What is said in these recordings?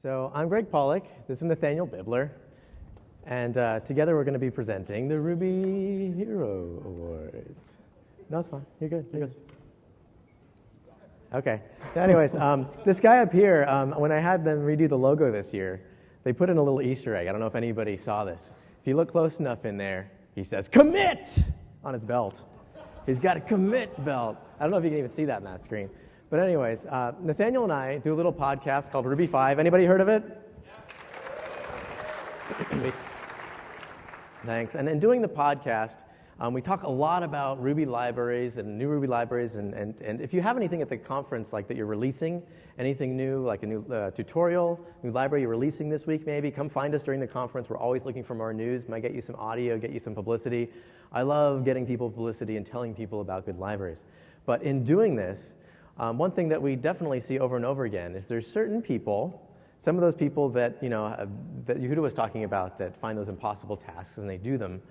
So I'm Greg Pollack, this is Nathaniel Bibler, and together we're going to be presenting the Ruby Hero Awards. No, it's fine. You're good. You're good. Okay. So anyways, this guy up here, when I had them redo the logo this year, they put in a little Easter egg. I don't know if anybody saw this. If you look close enough in there, he says, "Commit!" on his belt. He's got a commit belt. I don't know if you can even see that on that screen. But anyways, Nathaniel and I do a little podcast called Ruby 5. Anybody heard of it? Yeah. Thanks. And in doing the podcast, we talk a lot about Ruby libraries and new Ruby libraries. And if you have anything at the conference like that you're releasing, anything new, like a new tutorial, new library you're releasing this week maybe, come find us during the conference. We're always looking for more news. Might get you some audio, get you some publicity. I love getting people publicity and telling people about good libraries. But in doing this, one thing that we definitely see over and over again is there's certain people, some of those people that, that Yehuda was talking about, that find those impossible tasks and they do them,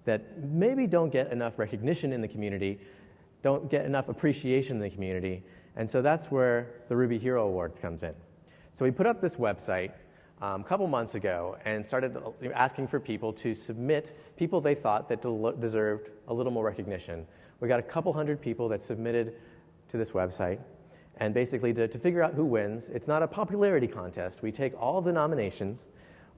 that maybe don't get enough recognition in the community, don't get enough appreciation in the community, and so that's where the Ruby Hero Awards comes in. So we put up this website a couple months ago and started asking for people to submit people they thought that deserved a little more recognition. We got a couple hundred people that submitted to this website, and basically to figure out who wins, it's not a popularity contest. We take all of the nominations,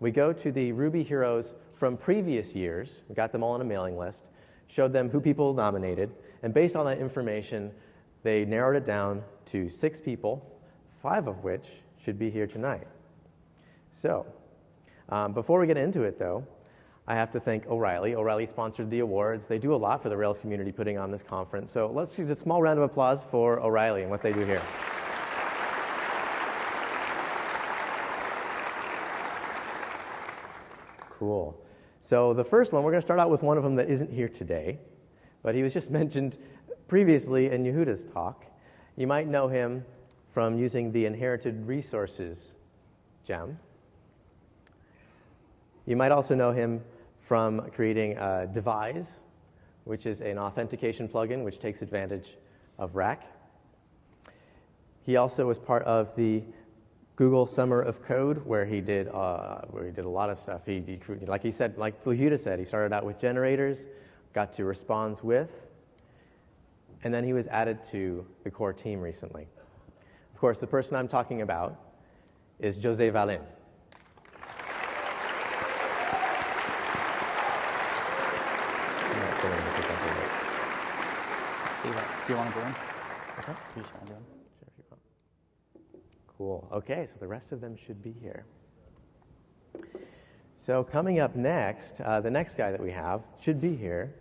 we go to the Ruby heroes from previous years, we got them all on a mailing list, showed them who people nominated, and based on that information, they narrowed it down to 6 people, 5 of which should be here tonight. So, before we get into it though, I have to thank O'Reilly. O'Reilly sponsored the awards. They do a lot for the Rails community putting on this conference. So let's use a small round of applause for O'Reilly and what they do here. Cool. So the first one, we're going to start out with one of them that isn't here today, but he was just mentioned previously in Yehuda's talk. You might know him from using the Inherited Resources gem. You might also know him from creating Devise, which is an authentication plugin which takes advantage of RAC. He also was part of the Google Summer of Code, where he did a lot of stuff. He like he said, like Yehuda said, he started out with generators, got to response with, and then he was added to the core team recently. Of course, the person I'm talking about is Jose Valin. Do you want to join? What's that? You just want to join? Sure, if you want. Cool. Okay, so the rest of them should be here. So coming up next, the next guy that we have should be here.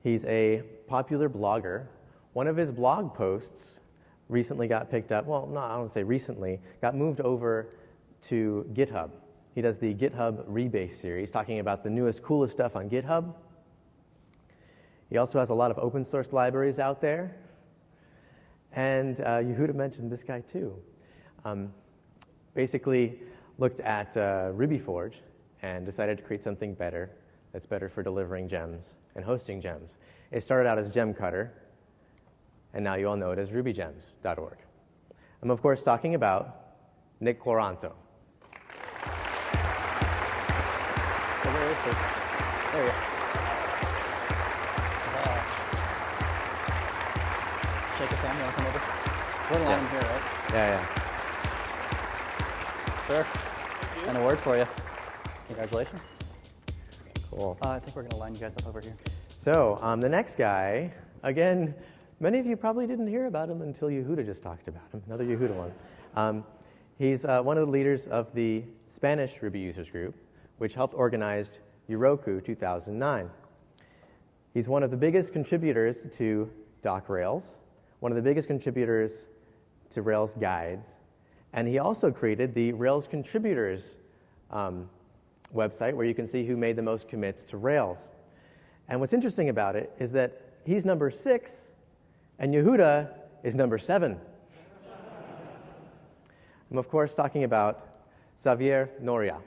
He's a popular blogger. One of his blog posts recently got picked up. Well, no, I don't want to say recently. Got moved over to GitHub. He does the GitHub Rebase series, talking about the newest, coolest stuff on GitHub. He also has a lot of open source libraries out there. And Yehuda mentioned this guy too. Basically looked at RubyForge and decided to create something better that's better for delivering gems and hosting gems. It started out as Gem Cutter, and now you all know it as rubygems.org. I'm of course talking about Nick Cloranto. So where is he? There he is. Shake his hand, you want to come over? We're in line here, right? Yeah. Sure. An award for you. Congratulations. Cool. I think we're going to line you guys up over here. So the next guy, again, many of you probably didn't hear about him until Yehuda just talked about him, another Yehuda one. He's one of the leaders of the Spanish Ruby users group, which helped organize Euroku 2009. He's one of the biggest contributors to Doc Rails, one of the biggest contributors to Rails guides, and he also created the Rails contributors website where you can see who made the most commits to Rails. And what's interesting about it is that he's number 6 and Yehuda is number 7. I'm of course talking about Xavier Noria.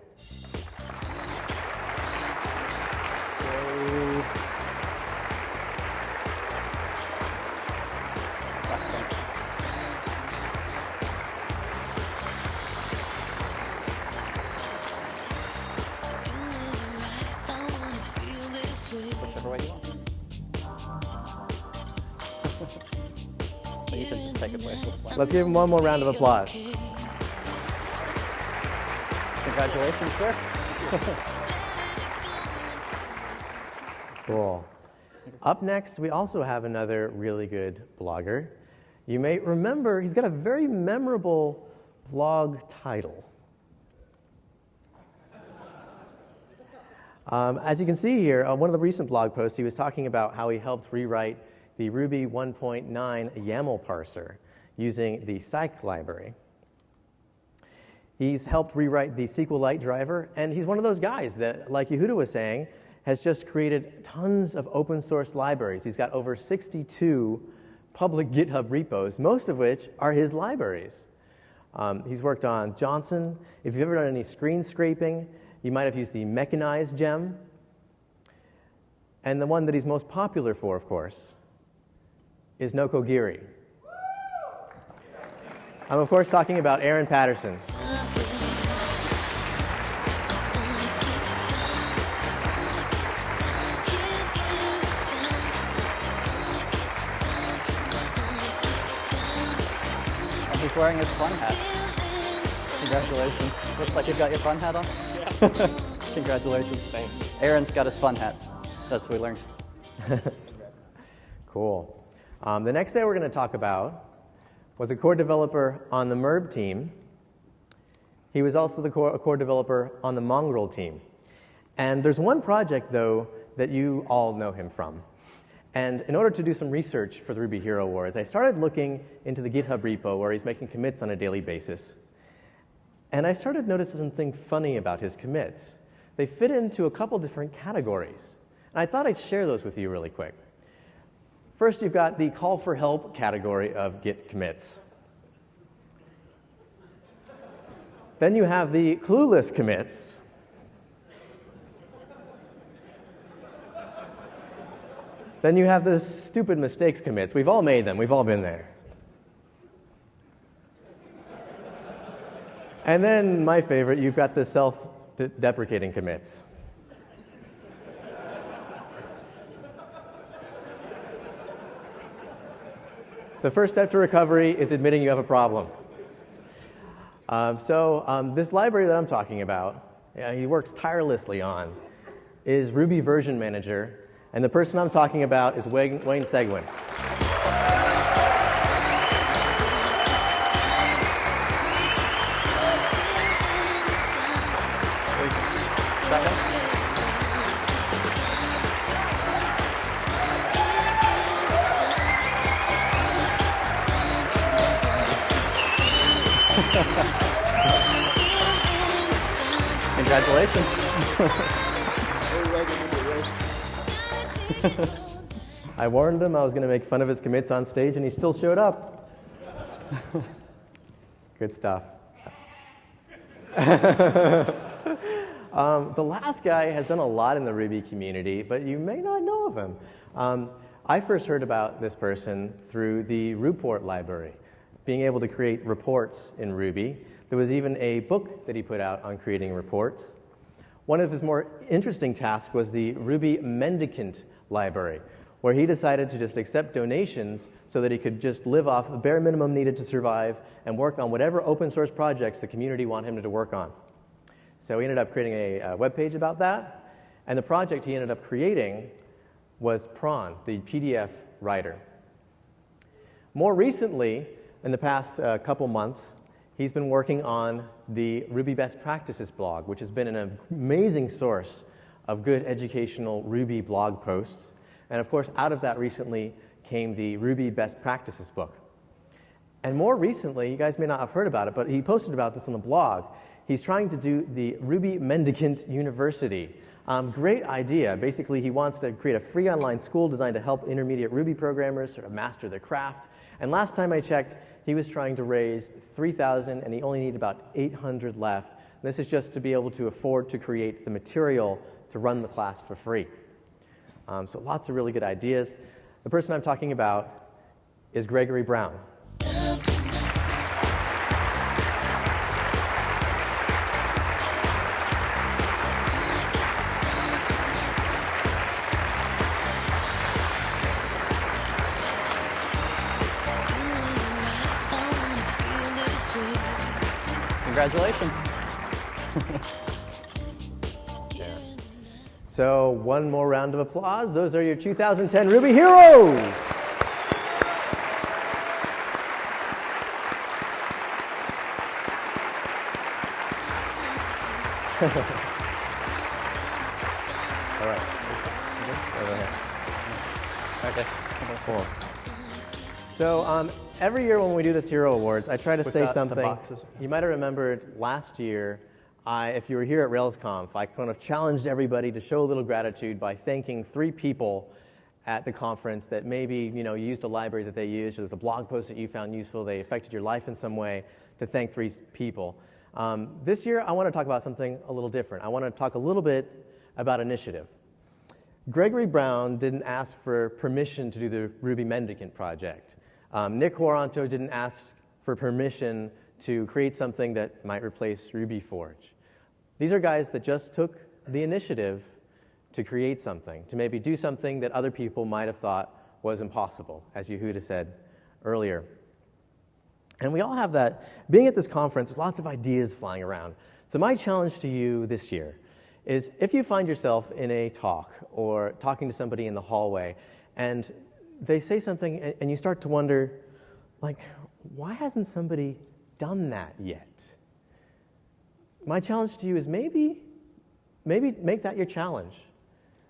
second place. Let's give him one more round of applause. Congratulations, sir. Cool. Up next, we also have another really good blogger. You may remember he's got a very memorable blog title. As you can see here, one of the recent blog posts, he was talking about how he helped rewrite the Ruby 1.9 YAML parser using the Cyc library. He's helped rewrite the SQLite driver, and he's one of those guys that, like Yehuda was saying, has just created tons of open source libraries. He's got over 62 public GitHub repos, most of which are his libraries. He's worked on Johnson. If you've ever done any screen scraping, you might have used the mechanized gem. And the one that he's most popular for, of course, is Nokogiri. I'm, of course, talking about Aaron Patterson. And he's wearing his fun hat. Congratulations. Looks like you've got your fun hat on. Yeah. Congratulations. Thanks. Aaron's got his fun hat. That's what we learned. Cool. The next guy we're going to talk about was a core developer on the MERB team. He was also a core developer on the Mongrel team. And there's one project, though, that you all know him from. And in order to do some research for the Ruby Hero Awards, I started looking into the GitHub repo where he's making commits on a daily basis. And I started noticing something funny about his commits. They fit into a couple different categories. And I thought I'd share those with you really quick. First, you've got the call for help category of Git commits. Then you have the clueless commits. Then you have the stupid mistakes commits. We've all made them. We've all been there. And then, my favorite, you've got the self-deprecating commits. The first step to recovery is admitting you have a problem. This library that I'm talking about, he works tirelessly on, is Ruby Version Manager. And the person I'm talking about is Wayne Seguin. Congratulations. I warned him I was going to make fun of his commits on stage, and he still showed up. Good stuff. The last guy has done a lot in the Ruby community, but you may not know of him. I first heard about this person through the Report library, being able to create reports in Ruby. There was even a book that he put out on creating reports. One of his more interesting tasks was the Ruby Mendicant library, where he decided to just accept donations so that he could just live off the bare minimum needed to survive and work on whatever open source projects the community wanted him to work on. So he ended up creating a web page about that, and the project he ended up creating was Prawn, the PDF writer. More recently, in the past couple months, he's been working on the Ruby Best Practices blog, which has been an amazing source of good educational Ruby blog posts. And of course, out of that recently came the Ruby Best Practices book. And more recently, you guys may not have heard about it, but he posted about this on the blog. He's trying to do the Ruby Mendicant University. Great idea. Basically, he wants to create a free online school designed to help intermediate Ruby programmers sort of master their craft. And last time I checked, he was trying to raise $3,000, and he only needed about 800 left. And this is just to be able to afford to create the material to run the class for free. So lots of really good ideas. The person I'm talking about is Gregory Brown. Congratulations. So one more round of applause. Those are your 2010 Ruby Heroes. All right. Okay. Cool. So every year when we do this Hero Awards, I try to say Without the something. boxes. You might have remembered last year, if you were here at RailsConf, I kind of challenged everybody to show a little gratitude by thanking 3 people at the conference that maybe you used a library that they used, or there's a blog post that you found useful, they affected your life in some way, to thank 3 people. This year, I want to talk about something a little different. I want to talk a little bit about initiative. Gregory Brown didn't ask for permission to do the Ruby Mendicant project. Nick Quaranto didn't ask for permission to create something that might replace RubyForge. These are guys that just took the initiative to create something, to maybe do something that other people might have thought was impossible, as Yehuda said earlier. And we all have that. Being at this conference, there's lots of ideas flying around. So my challenge to you this year is if you find yourself in a talk or talking to somebody in the hallway and they say something and you start to wonder, like, why hasn't somebody done that yet? My challenge to you is maybe make that your challenge.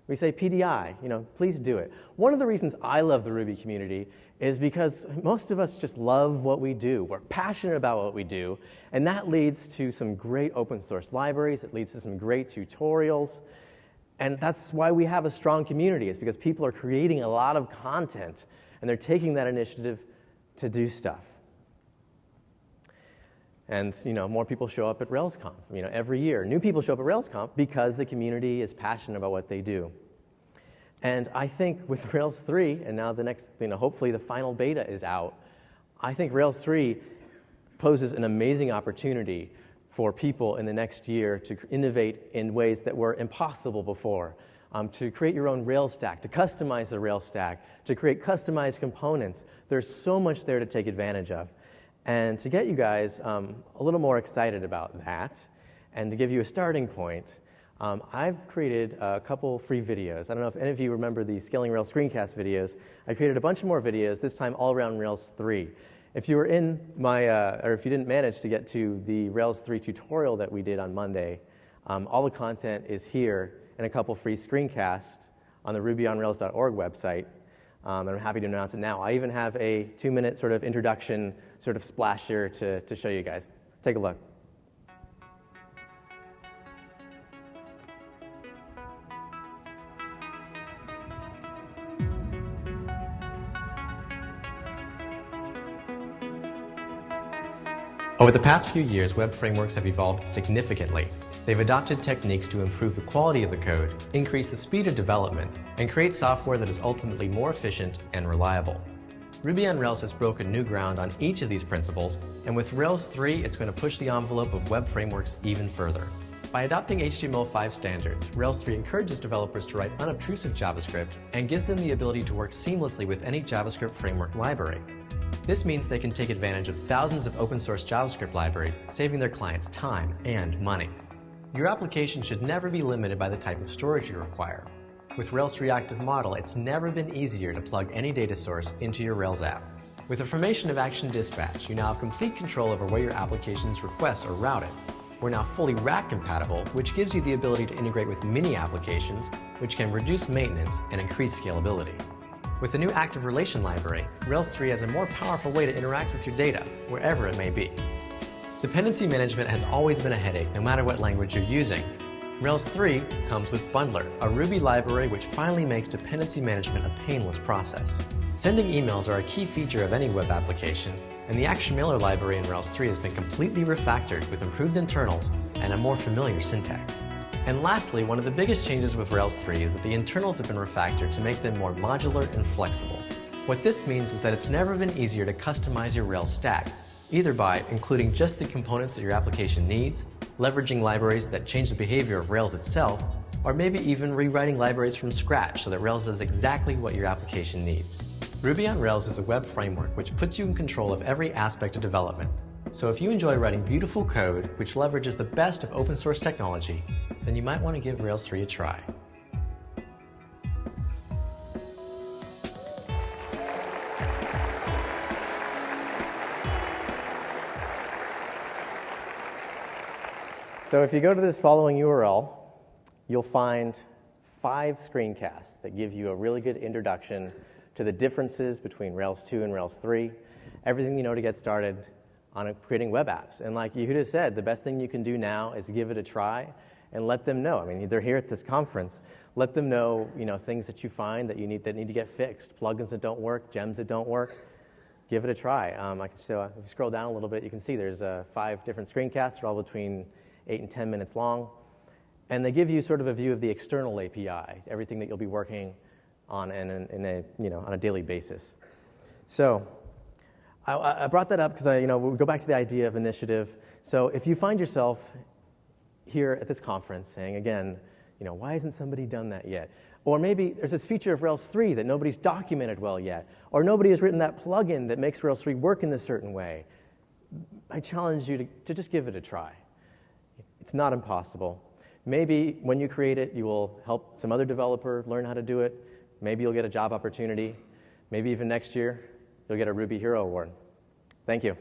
We say PDI, please do it. One of the reasons I love the Ruby community is because most of us just love what we do. We're passionate about what we do, and that leads to some great open source libraries. It leads to some great tutorials, and that's why we have a strong community. It's because people are creating a lot of content, and they're taking that initiative to do stuff. And more people show up at RailsConf. Every year, new people show up at RailsConf because the community is passionate about what they do. And I think with Rails 3, and now the next, hopefully the final beta is out, I think Rails 3 poses an amazing opportunity for people in the next year to innovate in ways that were impossible before, to create your own Rails stack, to customize the Rails stack, to create customized components. There's so much there to take advantage of. And to get you guys a little more excited about that, and to give you a starting point, I've created a couple free videos. I don't know if any of you remember the Scaling Rails screencast videos. I created a bunch more videos, this time all around Rails 3. If you were in or if you didn't manage to get to the Rails 3 tutorial that we did on Monday, all the content is here in a couple free screencasts on the rubyonrails.org website. And I'm happy to announce it now. I even have a 2-minute sort of introduction sort of splasher to show you guys. Take a look. Over the past few years, web frameworks have evolved significantly. They've adopted techniques to improve the quality of the code, increase the speed of development, and create software that is ultimately more efficient and reliable. Ruby on Rails has broken new ground on each of these principles, and with Rails 3, it's going to push the envelope of web frameworks even further. By adopting HTML5 standards, Rails 3 encourages developers to write unobtrusive JavaScript and gives them the ability to work seamlessly with any JavaScript framework library. This means they can take advantage of thousands of open source JavaScript libraries, saving their clients time and money. Your application should never be limited by the type of storage you require. With Rails Reactive Model, it's never been easier to plug any data source into your Rails app. With the formation of Action Dispatch, you now have complete control over where your application's requests are routed. We're now fully rack compatible, which gives you the ability to integrate with mini applications, which can reduce maintenance and increase scalability. With the new Active Relation library, Rails 3 has a more powerful way to interact with your data, wherever it may be. Dependency management has always been a headache, no matter what language you're using. Rails 3 comes with Bundler, a Ruby library which finally makes dependency management a painless process. Sending emails are a key feature of any web application, and the Action Mailer library in Rails 3 has been completely refactored with improved internals and a more familiar syntax. And lastly, one of the biggest changes with Rails 3 is that the internals have been refactored to make them more modular and flexible. What this means is that it's never been easier to customize your Rails stack, either by including just the components that your application needs, leveraging libraries that change the behavior of Rails itself, or maybe even rewriting libraries from scratch so that Rails does exactly what your application needs. Ruby on Rails is a web framework which puts you in control of every aspect of development. So if you enjoy writing beautiful code which leverages the best of open source technology, then you might want to give Rails 3 a try. So if you go to this following URL, you'll find 5 screencasts that give you a really good introduction to the differences between Rails 2 and Rails 3, everything you know to get started on creating web apps. And like Yehuda said, the best thing you can do now is give it a try and let them know. I mean, they're here at this conference. Let them know, things that you find that need to get fixed, plugins that don't work, gems that don't work. Give it a try. If you scroll down a little bit, you can see there's 5 different screencasts. They're all between 8 and 10 minutes long. And they give you sort of a view of the external API, everything that you'll be working on on a daily basis. So I brought that up because we go back to the idea of initiative. So if you find yourself here at this conference saying, again, why hasn't somebody done that yet? Or maybe there's this feature of Rails 3 that nobody's documented well yet. Or nobody has written that plugin that makes Rails 3 work in this certain way. I challenge you to just give it a try. It's not impossible. Maybe when you create it, you will help some other developer learn how to do it. Maybe you'll get a job opportunity. Maybe even next year, you'll get a Ruby Hero Award. Thank you.